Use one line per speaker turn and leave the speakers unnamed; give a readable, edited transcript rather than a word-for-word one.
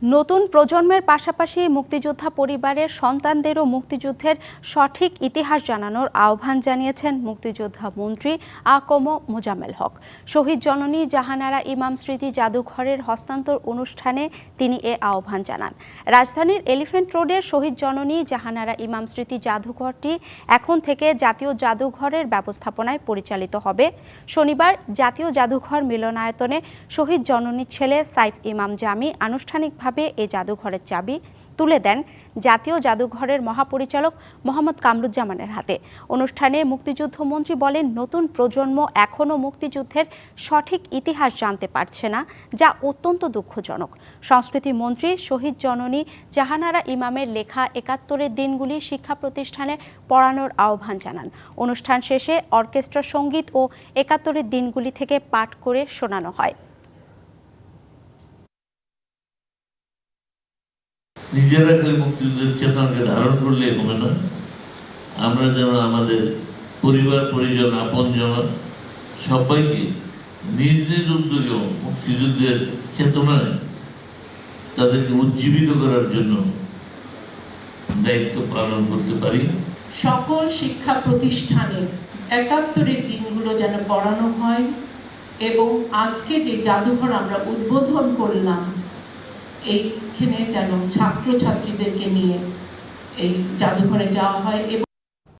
নতুন প্রজন্মের পাশাপাশি মুক্তিযোদ্ধা পরিবারের সন্তানদেরও মুক্তিযুদ্ধের সঠিক ইতিহাস জানানোর আহ্বান জানিয়েছেন মুক্তিযোদ্ধা মন্ত্রী আকম মোজাম্মেল হক। শহীদ জননী জাহানারা ইমাম স্মৃতি জাদুঘরের হস্তান্তর অনুষ্ঠানে তিনি এ আহ্বান জানান। রাজধানীর এলিফ্যান্ট রোডের শহীদ জননী জাহানারা ইমাম স্মৃতি জাদুঘরটি এখন থেকে জাতীয় জাদুঘরের ব্যবস্থাপনায় পরিচালিত হবে। শনিবার জাতীয় জাদুঘর মিলনায়তনে শহীদ জননীর ছেলে সাইফ ইমাম জামি আনুষ্ঠানিকভাবে এই জাদুঘরের চাবি তুলে দেন জাতীয় জাদুঘরের মহাপরিচালক মোহাম্মদ কামরুজ্জামানের হাতে। অনুষ্ঠানে মুক্তিযুদ্ধ মন্ত্রী বলেন, নতুন প্রজন্ম এখনও মুক্তিযুদ্ধের সঠিক ইতিহাস জানতে পারছে না, যা অত্যন্ত দুঃখজনক। সংস্কৃতি মন্ত্রী শহীদ জননী জাহানারা ইমামের লেখা ৭১-এর দিনগুলি শিক্ষা প্রতিষ্ঠানে পড়ানোর আহ্বান জানান। অনুষ্ঠান শেষে অর্কেস্ট্রা সঙ্গীত ও ৭১-এর দিনগুলি থেকে পাঠ করে শোনানো হয়।
নিজেরা খালি মুক্তিযুদ্ধের চেতনাকে ধারণ করলে হবে না, আমরা যেন আমাদের পরিবার পরিজন আপনজন সবাইকে নিজ নিজ উদ্যোগে মুক্তিযুদ্ধের চেতনায় তাদেরকে উজ্জীবিত করার জন্য দায়িত্ব পালন করতে পারি।
সকল শিক্ষা প্রতিষ্ঠানে ৭১-এর দিনগুলো যেন পড়ানো হয় এবং আজকে যে জাদুঘর আমরা উদ্বোধন করলাম এইখানে যেন ছাত্রছাত্রীদেরকে নিয়ে এই জাদুঘরে যাওয়া হয়।